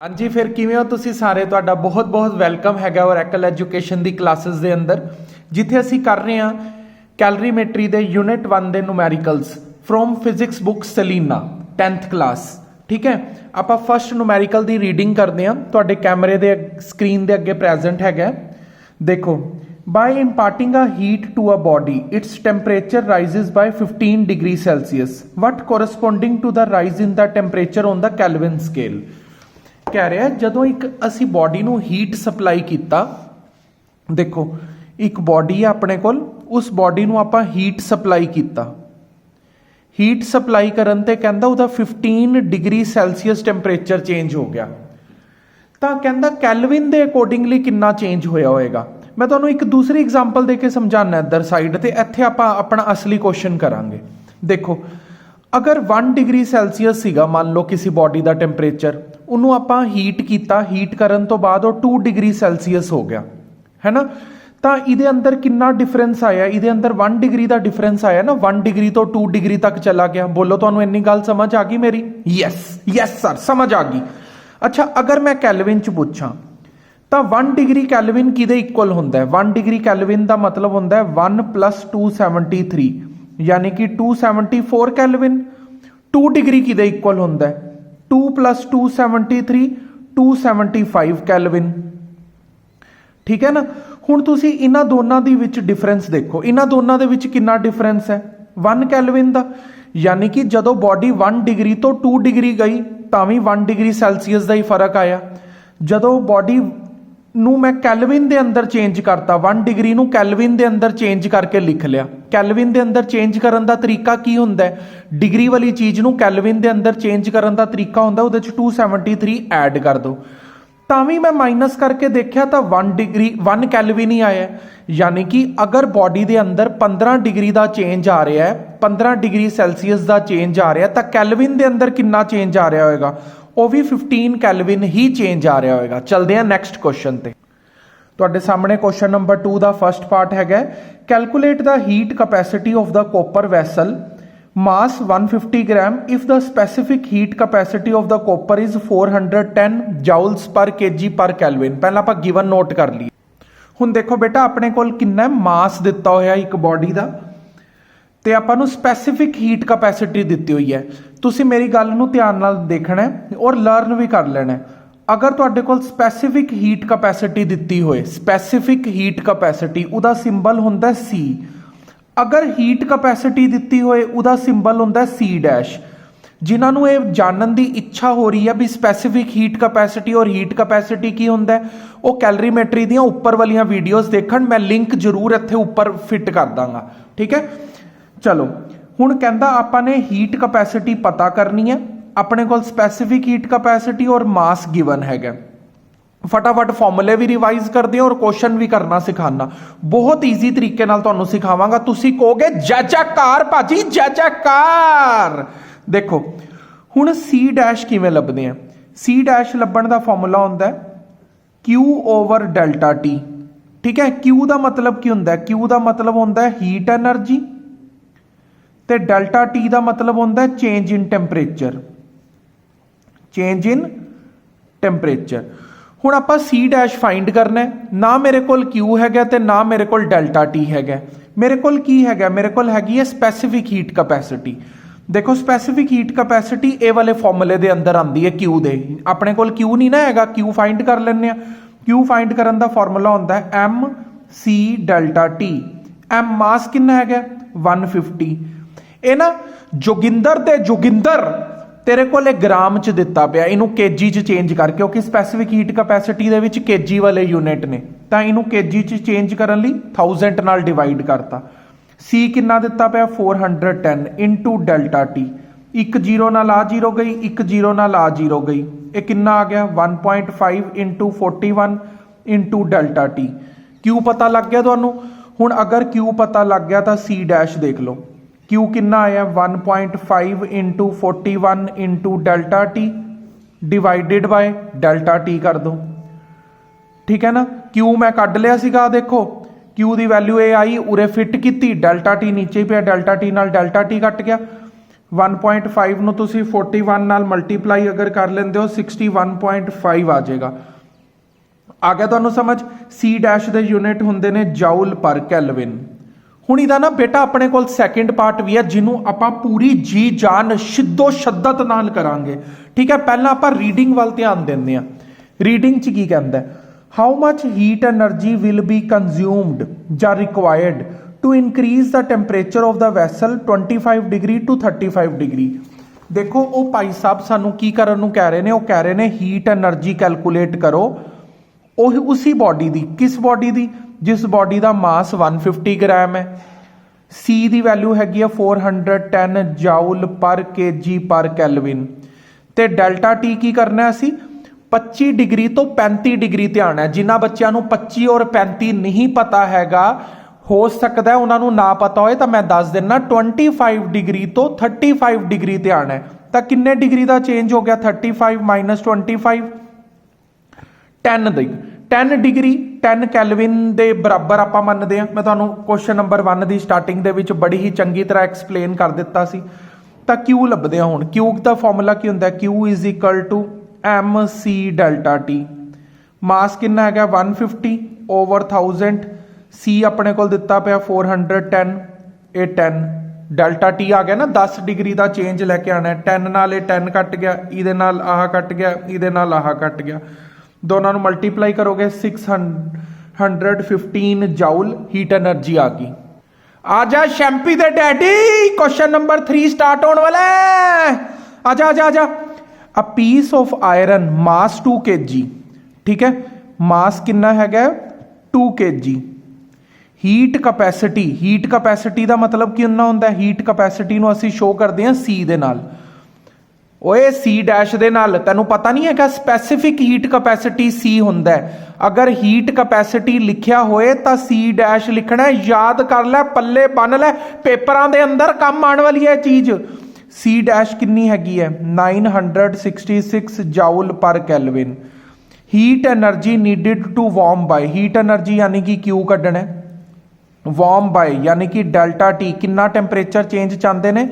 हाँ जी, फिर किवें हो तुसीं सारे। तुहाडा बहुत बहुत वैलकम हैगा ओरेकल एजुकेशन दी क्लासेस दे अंदर, जिथे असीं कर रहे हैं कैलरीमेट्री दे यूनिट 1 दे नुमैरिकल्स फ्रॉम फिजिक्स बुक सलीना 10th क्लास। ठीक है, आपां फर्स्ट नुमैरिकल दी रीडिंग करते हैं। तुहाडे कैमरे दे स्क्रीन दे अगे प्रेजेंट हैगा। देखो, bye imparting a heat to a body its temperature rises by 15 degrees Celsius what corresponding to the rise in the temperature on the Kelvin scale। कह रहा है जदों एक असी बॉडी नूं हीट सप्लाई किया, देखो एक बॉडी है अपने कोल, उस बॉडी नूं आपां हीट सप्लाई किया। हीट सप्लाई करन ते कहंदा उहदा 15 डिग्री सैल्सीयस टैंपरेचर चेंज हो गया। तो कहंदा कैलविन दे अकॉर्डिंगली कितना चेंज होया होएगा। मैं तुहानूं एक दूसरी एग्जांपल दे के समझाना इधर साइड ते, इत्थे आपां अपना असली क्वेश्चन करांगे। देखो, अगर 1 डिग्री सैल्सीयस सीगा मान लो किसी बॉडी का टैंपरेचर, उन्होंने आपां हीट किया, हीट करन तो बाद वो 2 डिग्री सैल्सीयस हो गया है ना। तो ये अंदर कितना डिफरेंस आया, ये अंदर 1 डिग्री का डिफरेंस आया ना, 1 डिग्री तो 2 डिग्री तक चला गया। बोलो तुहानूं इन्नी गल समझ आ गई मेरी? यस यस सर, समझ आ गई। अच्छा, अगर मैं कैलविन च पूछां तो 1 डिग्री कैलविन किदे इक्वल होंदा है? 1 डिग्री कैलविन का मतलब होंदा है 1 + 273, यानी कि 274 कैलविन। 2 डिग्री किदे इक्वल होंदा है? 2 + 273 275 कैलविन। ठीक है ना। हुण तुसीं इन्हां दोनां दे विच डिफरेंस देखो, इन्हां दोनां दे विच कितना डिफरेंस है? 1 कैलविन का। यानी कि जदों बॉडी 1 डिग्री तो 2 डिग्री गई तां भी 1 डिग्री सैल्सीयस का ही फर्क आया। जदों बॉडी नू मैं कैलविन दे अंदर चेंज करता, 1 डिग्री नू कैलविन दे अंदर चेंज करके लिख लिया। कैलविन दे अंदर चेंज करन दा तरीका की हुंदा है? डिग्री वाली चीज़ नू कैलविन दे अंदर चेंज करन दा तरीका हुंदा उहदे च 273 ऐड कर दो। तां भी मैं माइनस करके देखा तो 1 कैलविन ही आया। यानी कि अगर बॉडी दे अंदर 15 डिग्री का चेंज आ रहा है, 15 डिग्री सैल्सीयस का चेंज आ रहा है, तो कैलविन दे अंदर कितना चेंज आ रहा होगा? वो भी 15 कैलविन ही चेंज आ रहा होगा। चलते हैं नैक्सट क्वेश्चन ते। तुहाडे सामने क्वेश्चन नंबर 2 का फर्स्ट पार्ट है, calculate the heat capacity of the copper vessel mass 150 gram if the specific heat capacity of the copper is 410 joules पर केजी पर कैलविन। पहला आप गिवन नोट कर ली। हुण देखो बेटा, अपने कोल कितना मास दिता होया एक बॉडी का, ते आपां नूं स्पैसीफिक हीट कैपेसिटी दी हुई है। तुसीं मेरी गल नूं ध्यान नाल देखना है और लर्न भी कर लेना है। अगर तुहाडे कोल स्पैसीफिक हीट कैपेसिटी दिती होए, स्पैसीफिक हीट कैपेसिटी उहदा सिंबल हुंदा सी। अगर हीट कैपेसिटी दिती होए उहदा सिंबल हुंदा सी डैश। जिन्हां नूं इह जानन दी इच्छा हो रही है भी स्पैसीफिक हीट कैपेसिटी और हीट कैपेसिटी की हुंदा है, वो कैलरीमेट्री दियां उपर वालियां वीडियोस देखण। मैं लिंक जरूर इत्थे उपर फिट कर दांगा। ठीक है, चलो हुण कहंदा आपां ने हीट कैपेसिटी पता करनी है। अपने कोल स्पैसीफिक हीट कैपेसिटी और मास गिवन हैगा। फटाफट फॉर्मूले भी रिवाइज कर दें और क्वेश्चन भी करना सिखाना। बहुत ईजी तरीके नाल तुहानूं सिखावांगा। तुसीं कहोगे जय जयकार भाजी, जय जयकार। देखो हुण सी डैश किवें लभदे हैं? सी डैश लभण दा फॉर्मूला हुंदा है Q/ΔT। ठीक है, Q का मतलब की हुंदा है? Q का मतलब हुंदा है हीट एनर्जी, ते डेल्टा टी का मतलब होंदा है change in temperature. Change in temperature. हुण आपां सी डैश फाइंड करना है। ना मेरे कोल क्यू हैगा ते ना मेरे कोल डेल्टा टी हैगा। मेरे कोल की हैगा? मेरे कोल हैगी है स्पैसीफिक हीट कैपेसिटी। देखो स्पैसीफिक हीट कैपेसिटी ए वाले फॉर्मूले दे अंदर आंदी है क्यू दे। अपने कोल क्यू नहीं ना हैगा, क्यू फाइंड कर लेने। क्यू फाइंड करन दा फॉर्मूला होंदा है mc∆t। एम मास कितना हैगा? 150। ਇਹ ਨਾ जोगिंदर ते जोगिंदर तेरे को ग्राम च दिता पिया, इनू केजी च चेंज कर, क्योंकि स्पैसीफिक हीट कैपेसिटी दे विच केजी वाले यूनिट ने, तो इनू केजी च चेंज करन लई 1000 नाल डिवाइड करता। सी कितना दिता पिया? 410 इंटू डेल्टा टी। एक जीरो नाल आ जीरो गई, एक जीरो नाल आ जीरो गई, ये कितना आ गया? 1.5 into 41 into delta T. Q पता लग गया तुहानूं? हुण अगर क्यू पता लग गया तो सी डैश देख लो। क्यू कितना आया? 1.5 into 41 into delta T divided by delta T कर दो। ठीक है ना। क्यू मैं कढ़ लिया सीगा, देखो क्यू की वैल्यू ये आई, उरे फिट की, डेल्टा टी नीचे ही पिया, डेल्टा टी नाल डेल्टा टी कट गया। 1.5 ਨੂੰ ਤੁਸੀਂ 41 ਨਾਲ ਮਲਟੀਪਲਾਈ ਅਗਰ ਕਰ ਲੈਂਦੇ ਹੋ 61.5 ਆ ਜਾਏਗਾ। ਆ ਗਿਆ ਤੁਹਾਨੂੰ ਸਮਝ। ਸੀ ਡੈਸ਼ ਦੇ ਯੂਨਿਟ ਹੁੰਦੇ ਨੇ ਜਾਊਲ ਪਰ ਕੈਲਵਿਨ। ਹੁਣ ਇਹਦਾ ਨਾ ਬੇਟਾ ਆਪਣੇ ਕੋਲ ਸੈਕਿੰਡ ਪਾਰਟ ਵੀ ਹੈ ਜਿਹਨੂੰ ਆਪਾਂ ਪੂਰੀ ਜੀ ਜਾਨ ਸ਼ਿੱਦੋ ਸ਼ੱਦਤ ਨਾਲ ਕਰਾਂਗੇ। ਠੀਕ ਹੈ, ਪਹਿਲਾਂ ਆਪਾਂ ਰੀਡਿੰਗ ਵੱਲ ਧਿਆਨ ਦਿੰਦੇ ਹਾਂ। ਰੀਡਿੰਗ 'ਚ ਕੀ ਕਹਿੰਦਾ, how much heat energy will be consumed ਜਾਂ required to increase the temperature of the vessel 25 degree to 35 degree. ਦੇਖੋ ਉਹ ਭਾਈ ਸਾਹਿਬ ਸਾਨੂੰ ਕੀ ਕਰਨ ਨੂੰ ਕਹਿ ਰਹੇ ਨੇ, ਉਹ ਕਹਿ ਰਹੇ ਨੇ ਹੀਟ ਐਨਰਜੀ ਕੈਲਕੂਲੇਟ ਕਰੋ ਉਹ ਉसी ਬੋਡੀ ਦੀ। ਕਿਸ ਬੋਡੀ ਦੀ? ਜਿਸ ਬੋਡੀ ਦਾ ਮਾਸ 150 ਗ੍ਰਾਮ ਹੈ। ਸੀ ਦੀ ਵੈਲਿਊ ਹੈਗੀ ਆ 410 ਜਾਊਲ ਪਰ ਕੇਜੀ ਪਰ ਕੈਲਵਿਨ। ਤੇ ਡੈਲਟਾ ਟੀ ਕੀ ਕਰਨਾ ਅਸੀਂ 25 ਡਿਗਰੀ ਤੋਂ 35 ਡਿਗਰੀ ਧਿਆਨ ਹੈ। ਜਿਨ੍ਹਾਂ ਬੱਚਿਆਂ ਨੂੰ 25 ਔਰ 35 ਨਹੀਂ ਪਤਾ ਹੈਗਾ, ਹੋ ਸਕਦਾ ਉਹਨਾਂ ਨੂੰ ਨਾ ਪਤਾ ਹੋਏ ਤਾਂ ਮੈਂ ਦੱਸ ਦਿੰਨਾ 25 ਡਿਗਰੀ ਤੋਂ 35 ਡਿਗਰੀ ਧਿਆਨ ਹੈ। ਤਾਂ ਕਿੰਨੇ ਡਿਗਰੀ ਦਾ ਚੇਂਜ ਹੋ ਗਿਆ 35 ਮਾਈਨਸ 25 10 ਦੀ 10 ਡਿਗਰੀ 10 ਕੈਲਵਿਨ ਦੇ ਬਰਾਬਰ ਆਪਾਂ ਮੰਨਦੇ ਹਾਂ। ਮੈਂ ਤੁਹਾਨੂੰ ਕੁਐਸਚਨ ਨੰਬਰ 1 ਦੀ ਸਟਾਰਟਿੰਗ ਦੇ ਵਿੱਚ ਬੜੀ ਹੀ ਚੰਗੀ ਤਰ੍ਹਾਂ ਐਕਸਪਲੇਨ ਕਰ ਦਿੱਤਾ ਸੀ। ਤਾਂ Q ਲੱਭਦੇ ਹਾਂ ਹੁਣ। Q ਦਾ ਫਾਰਮੂਲਾ ਕੀ ਹੁੰਦਾ? Q is equal to mc delta T. Mass ਕਿੰਨਾ ਹੈਗਾ 150 ਓਵਰ 1000। C ਆਪਣੇ ਕੋਲ ਦਿੱਤਾ ਪਿਆ 410, ਇਹ 10 ਡੈਲਟਾ ਟੀ ਆ ਗਿਆ ਨਾ 10 ਡਿਗਰੀ ਦਾ ਚੇਂਜ ਲੈ ਕੇ ਆਣਾ। 10 ਨਾਲ ਇਹ 10 ਕੱਟ ਗਿਆ, ਇਹਦੇ ਨਾਲ ਆਹ ਕੱਟ ਗਿਆ, ਇਹਦੇ ਨਾਲ ਆਹ ਕੱਟ ਗਿਆ, ਦੋਨਾਂ ਨੂੰ ਮਲਟੀਪਲਾਈ ਕਰੋਗੇ 615 ਜਾਊਲ ਹੀਟ એનર્ਜੀ ਆ ਗਈ। ਆ ਜਾ ਸ਼ੈਂਪੀ ਦੇ ਡੈਡੀ, ਕੁਐਸਚਨ ਨੰਬਰ 3 ਸਟਾਰਟ ਹੋਣ ਵਾਲਾ ਹੈ। ਆ ਜਾ ਆ ਜਾ ਆ ਜਾ। A piece of iron mass 2 kg। ਠੀਕ ਹੈ, ਮਾਸ ਕਿੰਨਾ ਹੈਗਾ 2 kg। ਹੀਟ ਕਪੈਸਿਟੀ ਦਾ ਮਤਲਬ ਕਿੰਨਾ ਹੁੰਦਾ? ਹੀਟ ਕਪੈਸਿਟੀ ਨੂੰ ਅਸੀਂ ਸ਼ੋ ਕਰਦੇ ਹਾਂ C ਦੇ ਨਾਲ। ਓਏ ਸੀ ਡੈਸ਼ ਦੇ ਨਾਲ। ਤੈਨੂੰ ਪਤਾ ਨਹੀਂ ਹੈਗਾ ਸਪੈਸੀਫਿਕ ਹੀਟ ਕਪੈਸਿਟੀ C ਹੁੰਦਾ ਹੈ। ਅਗਰ ਹੀਟ ਕਪੈਸਿਟੀ ਲਿਖਿਆ ਹੋਏ ਤਾਂ C ਡੈਸ਼ ਲਿਖਣਾ। ਯਾਦ ਕਰ ਲੈ, ਪੱਲੇ ਬੰਨ ਲੈ, ਪੇਪਰਾਂ ਦੇ ਅੰਦਰ ਕੰਮ ਆਉਣ ਵਾਲੀ ਹੈ ਚੀਜ਼। C ਡੈਸ਼ ਕਿੰਨੀ ਹੈਗੀ ਹੈ 966 joule per kelvin. Heat energy needed to warm by. Heat energy ਯਾਨੀ ਕਿ Q ਕੱਢਣਾ। ਵਾਰਮ ਬਾਈ ਯਾਨੀ ਕਿ ਡੈਲਟਾ ਟੀ ਕਿੰਨਾ ਟੈਂਪਰੇਚਰ ਚੇਂਜ ਚਾਹੁੰਦੇ ਨੇ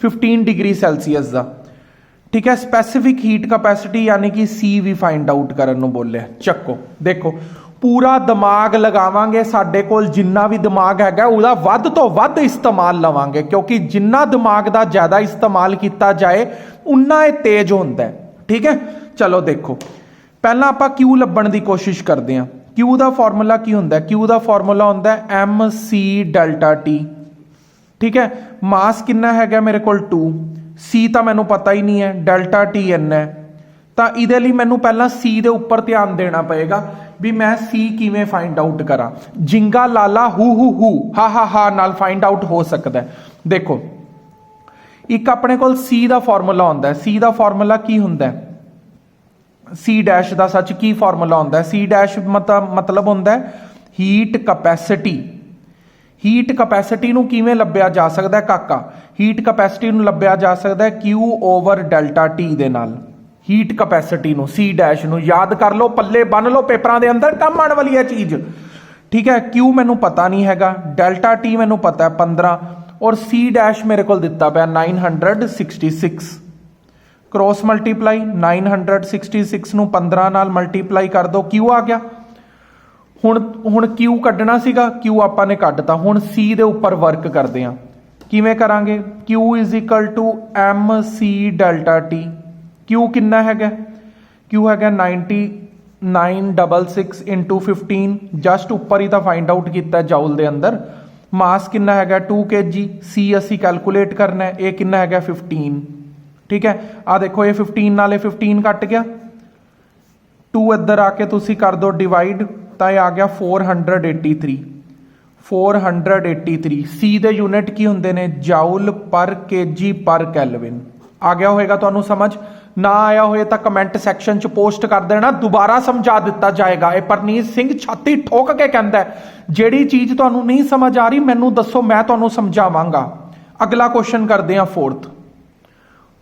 15 ਡਿਗਰੀ ਸੈਲਸੀਅਸ ਦਾ। ਠੀਕ ਹੈ, ਸਪੈਸੀਫਿਕ ਹੀਟ ਕਪੈਸਿਟੀ ਯਾਨੀ ਕਿ C ਵੀ ਫਾਈਂਡ ਆਊਟ ਕਰਨ ਨੂੰ ਬੋਲਿਆ। ਚੱਕੋ ਦੇਖੋ ਪੂਰਾ ਦਿਮਾਗ ਲਗਾਵਾਂਗੇ। ਸਾਡੇ ਕੋਲ ਜਿੰਨਾ ਵੀ ਦਿਮਾਗ ਹੈਗਾ ਉਹਦਾ ਵੱਧ ਤੋਂ ਵੱਧ ਇਸਤੇਮਾਲ ਲਵਾਂਗੇ, ਕਿਉਂਕਿ ਜਿੰਨਾ ਦਿਮਾਗ ਦਾ ਜ਼ਿਆਦਾ ਇਸਤੇਮਾਲ ਕੀਤਾ ਜਾਏ ਉਨਾ ਇਹ ਤੇਜ਼ ਹੁੰਦਾ ਹੈ। ਠੀਕ ਹੈ, ਚਲੋ ਦੇਖੋ ਪਹਿਲਾਂ ਆਪਾਂ Q ਲੱਭਣ ਦੀ ਕੋਸ਼ਿਸ਼ ਕਰਦੇ ਹਾਂ। Q ਦਾ ਫਾਰਮੂਲਾ ਕੀ ਹੁੰਦਾ? Q ਦਾ ਫਾਰਮੂਲਾ ਹੁੰਦਾ mc ਡੈਲਟਾ ਟੀ। ਠੀਕ ਹੈ, ਮਾਸ ਕਿੰਨਾ ਹੈਗਾ ਮੇਰੇ ਕੋਲ 2। C ਤਾਂ ਮੈਨੂੰ ਪਤਾ ਹੀ ਨਹੀਂ ਹੈ, ਡੈਲਟਾ ਟੀ ਇੰਨਾ ਹੈ। ਤਾਂ ਇਹਦੇ ਲਈ ਮੈਨੂੰ ਪਹਿਲਾਂ C ਦੇ ਉੱਪਰ ਧਿਆਨ ਦੇਣਾ ਪਏਗਾ ਵੀ ਮੈਂ C ਕਿਵੇਂ ਫਾਈਂਡ ਆਊਟ ਕਰਾਂ। ਜਿੰਗਾ ਲਾਲਾ ਹੂ ਹਾ ਨਾਲ ਫਾਈਂਡ ਆਊਟ ਹੋ ਸਕਦਾ ਹੈ। ਦੇਖੋ ਇੱਕ ਆਪਣੇ ਕੋਲ C ਦਾ ਫਾਰਮੂਲਾ ਹੁੰਦਾ ਹੈ। C ਦਾ ਫਾਰਮੂਲਾ ਕੀ ਹੁੰਦਾ ਹੈ? C ਡੈਸ਼ ਦਾ ਸੱਚ ਕੀ ਫਾਰਮੂਲਾ ਹੁੰਦਾ ਹੈ? C ਡੈਸ਼ ਮਤਲਬ ਹੁੰਦਾ ਹੀਟ ਕਪੈਸਿਟੀ। ਹੀਟ ਕਪੈਸਿਟੀ ਨੂੰ ਕਿਵੇਂ ਲੱਭਿਆ ਜਾ ਸਕਦਾ ਹੈ ਕਾਕਾ? ਹੀਟ ਕਪੈਸਿਟੀ ਨੂੰ ਲੱਭਿਆ ਜਾ ਸਕਦਾ ਹੈ Q ਓਵਰ ਡੈਲਟਾ ਟੀ ਦੇ ਨਾਲ। ਹੀਟ ਕਪੈਸਿਟੀ ਨੂੰ C ਡੈਸ਼ ਨੂੰ ਯਾਦ ਕਰ ਲਓ, ਪੱਲੇ ਬੰਨ ਲਓ, ਪੇਪਰਾਂ ਦੇ ਅੰਦਰ ਕੰਮ ਆਉਣ ਵਾਲੀ ਹੈ ਚੀਜ਼। ਠੀਕ ਹੈ, Q ਮੈਨੂੰ ਪਤਾ ਨਹੀਂ ਹੈਗਾ, ਡੈਲਟਾ ਟੀ ਮੈਨੂੰ ਪਤਾ ਹੈ 15 ਔਰ C ਡੈਸ਼ ਮੇਰੇ ਕੋਲ ਦਿੱਤਾ ਪਿਆ 966। ਕ੍ਰੋਸ ਮਲਟੀਪਲਾਈ 966 ਨੂੰ 15 ਨਾਲ ਮਲਟੀਪਲਾਈ ਕਰ ਦਿਓ, Q ਆ ਗਿਆ। ਹੁਣ Q ਕੱਢਣਾ ਸੀਗਾ, Q ਆਪਾਂ ਨੇ ਕੱਢਤਾ। ਹੁਣ C ਦੇ ਉੱਪਰ ਵਰਕ ਕਰਦੇ ਹਾਂ। ਕਿਵੇਂ ਕਰਾਂਗੇ? Q is equal to mc delta T. Q ਕਿੰਨਾ ਹੈਗਾ? Q ਹੈਗਾ 966 ਇੰਟੂ 15। ਜਸਟ ਉੱਪਰ ਹੀ ਤਾਂ ਫਾਈਂਡ ਆਊਟ ਕੀਤਾ ਜਾਊਲ ਦੇ ਅੰਦਰ। ਮਾਸ ਕਿੰਨਾ ਹੈਗਾ 2 kg। C ਅਸੀਂ ਕੈਲਕੂਲੇਟ ਕਰਨਾ ਹੈ, ਇਹ ਕਿੰਨਾ ਹੈਗਾ 15। ਠੀਕ ਹੈ, ਆ ਦੇਖੋ ਇਹ 15 ਨਾਲ ਇਹ 15 ਕੱਟ ਗਿਆ। 2 ਇੱਧਰ ਆ ਕੇ ਤੁਸੀਂ ਕਰ ਦਿਓ ਡਿਵਾਈਡ, ਤਾਂ ਇਹ ਆ ਗਿਆ 483। 483 C ਦੇ ਯੂਨਿਟ ਕੀ ਹੁੰਦੇ ਨੇ? ਜਾਊਲ ਪਰ ਕੇਜੀ ਪਰ ਕੈਲਵਿਨ। ਆ ਗਿਆ ਹੋਏਗਾ ਤੁਹਾਨੂੰ ਸਮਝ? ਨਾ ਆਇਆ ਹੋਏ ਤਾਂ ਕਮੈਂਟ ਸੈਕਸ਼ਨ 'ਚ ਪੋਸਟ ਕਰ ਦੇਣਾ, ਦੁਬਾਰਾ ਸਮਝਾ ਦਿੱਤਾ ਜਾਏਗਾ। ਇਹ ਪਰਨੀਤ ਸਿੰਘ ਛਾਤੀ ਠੋਕ ਕੇ ਕਹਿੰਦਾ ਜਿਹੜੀ ਚੀਜ਼ ਤੁਹਾਨੂੰ ਨਹੀਂ ਸਮਝ ਆ ਰਹੀ ਮੈਨੂੰ ਦੱਸੋ, ਮੈਂ ਤੁਹਾਨੂੰ ਸਮਝਾਵਾਂਗਾ। ਅਗਲਾ ਕੁਐਸਚਨ ਕਰਦੇ ਹਾਂ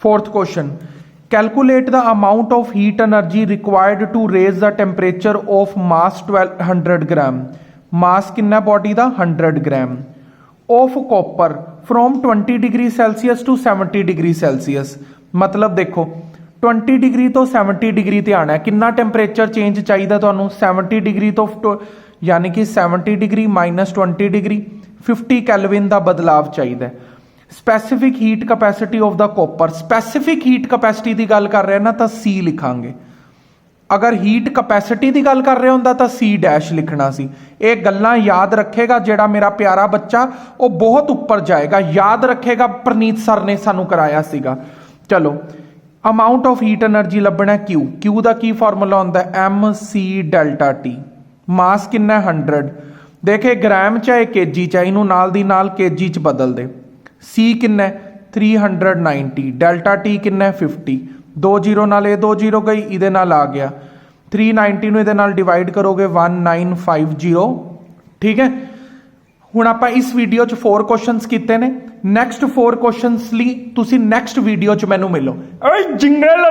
fourth question. Calculate the amount of heat energy required to raise the temperature of mass 1200 gram. Mass किन्ना body ਦਾ 100 gram. Of copper from 20 degree Celsius to 70 degree Celsius. मतलब देखो 20 डिग्री तो 70 डिग्री ते आना है, कितना टैंपरेचर चेंज चाहिए तुहानू 70 डिग्री तो यानी कि 70 डिग्री माइनस 20 डिग्री 50 कैलविन का बदलाव चाहिए। Specific heat capacity of the copper, specific heat capacity की गल कर रहे हैं ना तो सी लिखांगे, अगर हीट कैपेसिटी की गल कर रहे होंदा तो सी डैश लिखना सी। ये गल्लां याद रखेगा जेड़ा मेरा प्यारा बच्चा वो बहुत ऊपर जाएगा, याद रखेगा प्रनीत सर ने सानू कराया सीगा। चलो अमाउंट ऑफ हीट एनर्जी लभना क्यू, क्यू का की फार्मूला होंदा M C delta T. Mass कितना 100, देखे ग्राम चाहे केजी चाहे इनू नाल दी नाल केजी च बदल दे। सी कितना 390, डेल्टा टी कितना 50, 2 जीरो नाल ये 2 जीरो गई इहदे नाल आ गया 390 नूं इहदे नाल डिवाइड करोगे 1950। ठीक है, हुण आपां इस वीडियो च 4 क्वेश्चंस कीते ने, नैक्सट 4 क्वेश्चंस लई तुसीं नैक्सट वीडियो च मैनूं मिलो। ओए जिंगल